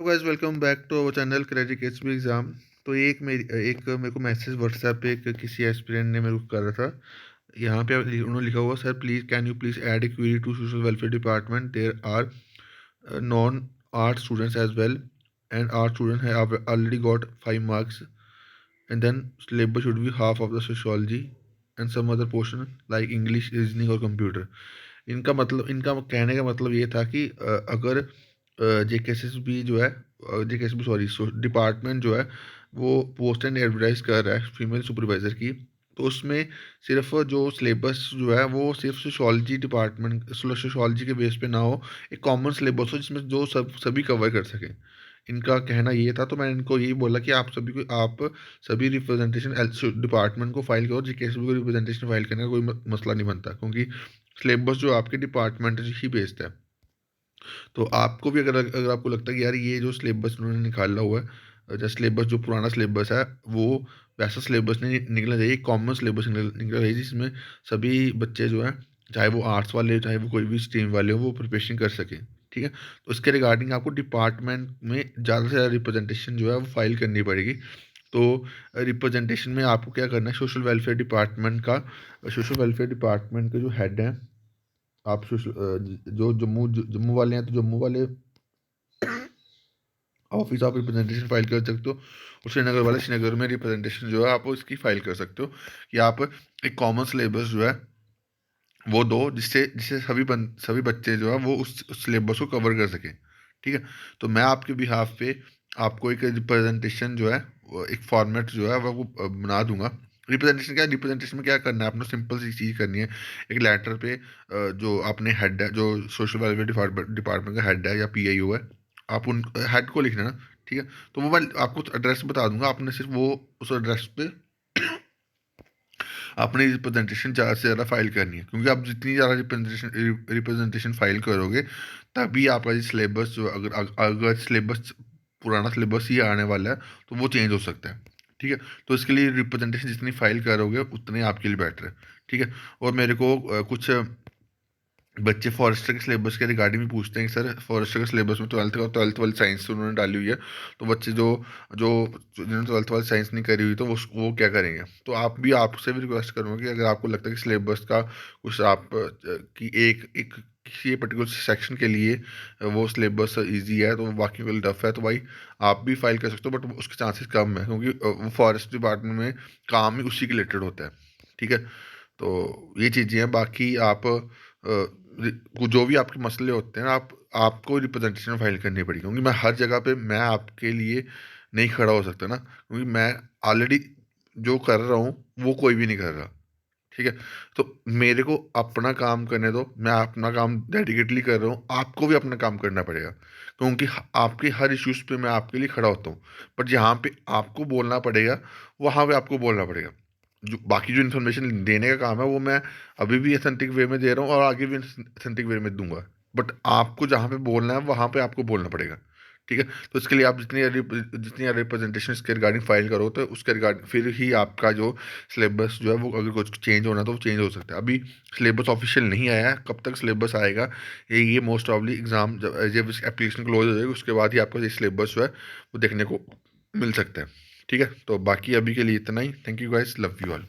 तो guys welcome back to our channel credit HB exam. तो ये एक मेरे को मैसेज व्हाट्सएप पे एक किसी एस्पिरेंट ने मेरे को कर रहा था। यहाँ पे उन्होंने लिखा हुआ, sir please can you please add a query to social welfare department, there are non art students as well and art student have already got 5 marks and then syllabus should be half of the sociology and some other portion like English, reasoning और computer। इनका मतलब, इनका कहने का मतलब ये था कि अगर जेकेएसएसबी जो है, जेकेएसएसबी सॉरी डिपार्टमेंट जो है वो पोस्ट एंड एडवर्टाइज कर रहा है फीमेल सुपरवाइज़र की, तो उसमें सिर्फ जो सिलेबस जो है वो सिर्फ सोशोलॉजी डिपार्टमेंट सोशोलॉजी के बेस पे ना हो, एक कॉमन सिलेबस हो जिसमें जो सभी कवर कर सकें। इनका कहना ये था, तो मैंने इनको यही बोला कि आप सभी रिप्रेजेंटेशन डिपार्टमेंट को फाइल करो, जेकेएसबी को रिप्रेजेंटेशन फाइल करने का कोई मसला नहीं बनता, क्योंकि सिलेबस जो आपके डिपार्टमेंट ही बेस्ड है। तो आपको भी अगर अगर आपको लगता है कि यार ये जो सिलेबस उन्होंने निकाला हुआ है, जैसे सिलेबस जो पुराना सिलेबस है वो वैसा सिलेबस नहीं निकलना चाहिए, कॉमन सिलेबस निकलना चाहिए जिसमें सभी बच्चे जो हैं, चाहे वो आर्ट्स वाले चाहे वो कोई भी स्ट्रीम वाले हो, वो प्रिपरेशन कर सकें। ठीक है, तो इसके रिगार्डिंग आपको डिपार्टमेंट में ज़्यादा से ज़्यादा रिप्रेजेंटेशन जो है वो फाइल करनी पड़ेगी। तो रिप्रेजेंटेशन में आपको क्या करना है, सोशल वेलफेयर डिपार्टमेंट का, सोशल वेलफेयर डिपार्टमेंट के जो हेड हैं, आप जो जम्मू वाले हैं तो जम्मू वाले ऑफिस आप रिप्रेजेंटेशन फाइल कर सकते हो, और श्रीनगर वाले श्रीनगर में रिप्रेजेंटेशन जो है आप इसकी फाइल कर सकते हो कि आप एक कॉमन सिलेबस जो है वो दो, जिससे जिससे सभी बच्चे जो है वो उस सिलेबस को कवर कर सकें। ठीक है, तो मैं आपके बिहाफ पे आपको एक रिप्रेजेंटेशन जो है एक फॉर्मेट जो है वो बना दूंगा। रिप्रेजेंटेशन क्या, रिप्रेजेंटेशन में क्या करना है, आपने सिंपल सी चीज़ करनी है। एक लेटर पे जो अपने हेड है, जो सोशल वेलफेयर डिपार्टमेंट का हेड है या पीआईओ है, आप उन हेड को लिख लेना। ठीक है, तो वो मैं आपको एड्रेस बता दूंगा, आपने सिर्फ वो उस एड्रेस पे अपनी रिप्रेजेंटेशन ज़्यादा से ज़्यादा फाइल करनी है, क्योंकि आप जितनी ज़्यादा रिप्रेजेंटेशन फाइल करोगे तभी आपका ये सिलेबस जो, अगर सिलेबस पुराना सिलेबस ही आने वाला है तो वो चेंज हो सकता है। ठीक है, तो इसके लिए रिप्रेजेंटेशन जितनी फाइल करोगे उतने आपके लिए बेटर है। ठीक है, और मेरे को कुछ बच्चे फॉरेस्टर के सिलेबस के रिगार्डिंग भी पूछते हैं कि सर फॉरेस्टर के सिलेबस में ट्वेल्थ वाली साइंस उन्होंने डाली हुई है, तो बच्चे जो जो जिन्होंने ट्वेल्थ वाली साइंस नहीं करी हुई तो वो क्या करेंगे। तो आपसे भी रिक्वेस्ट करूँगा कि अगर आपको लगता है कि सिलेबस का कुछ आप कि एक एक किसी पर्टिकुलर सेक्शन के लिए वो सिलेबस इजी है तो बाकी के लिए टफ है, तो भाई आप भी फाइल कर सकते हो, बट उसके चांसेस कम है क्योंकि वो फॉरेस्ट डिपार्टमेंट में काम ही उसी के रिलेटेड होता है। ठीक है, तो ये चीज़ें हैं, बाकी आप जो भी आपके मसले होते हैं आपको रिप्रेजेंटेशन फाइल करनी पड़ेगी, क्योंकि मैं हर जगह पे मैं आपके लिए नहीं खड़ा हो सकता ना, क्योंकि मैं ऑलरेडी जो कर रहा हूँ वो कोई भी नहीं कर रहा। ठीक है, तो मेरे को अपना काम करने दो, मैं अपना काम डेडिकेटली कर रहा हूँ, आपको भी अपना काम करना पड़ेगा, क्योंकि आपके हर इश्यूज पे मैं आपके लिए खड़ा होता हूँ। बट जहाँ पे आपको बोलना पड़ेगा वहाँ पे आपको बोलना पड़ेगा। जो बाकी जो इन्फॉर्मेशन देने का काम है वो मैं अभी भी अथेंटिक वे में दे रहा हूँ और आगे भी अथेंटिक वे में दूंगा, बट आपको जहाँ पे बोलना है वहाँ पे आपको बोलना पड़ेगा। ठीक है, तो इसके लिए आप जितनी रिप्रेजेंटेशन इसके रिगार्डिंग फाइल करो तो उसके रिगार्डिंग फिर ही आपका जो सिलेबस जो है वो अगर कुछ चेंज होना तो वो चेंज हो सकता है। अभी सिलेबस ऑफिशियल नहीं आया है, कब तक सिलेबस आएगा ये मोस्ट प्रॉब्ली एग्जाम जब एप्लीकेशन क्लोज हो जाएगी उसके बाद ही आपको ये सिलेबस जो है वो देखने को मिल सकता है। ठीक है, तो बाकी अभी के लिए इतना ही। Thank you guys, love you all.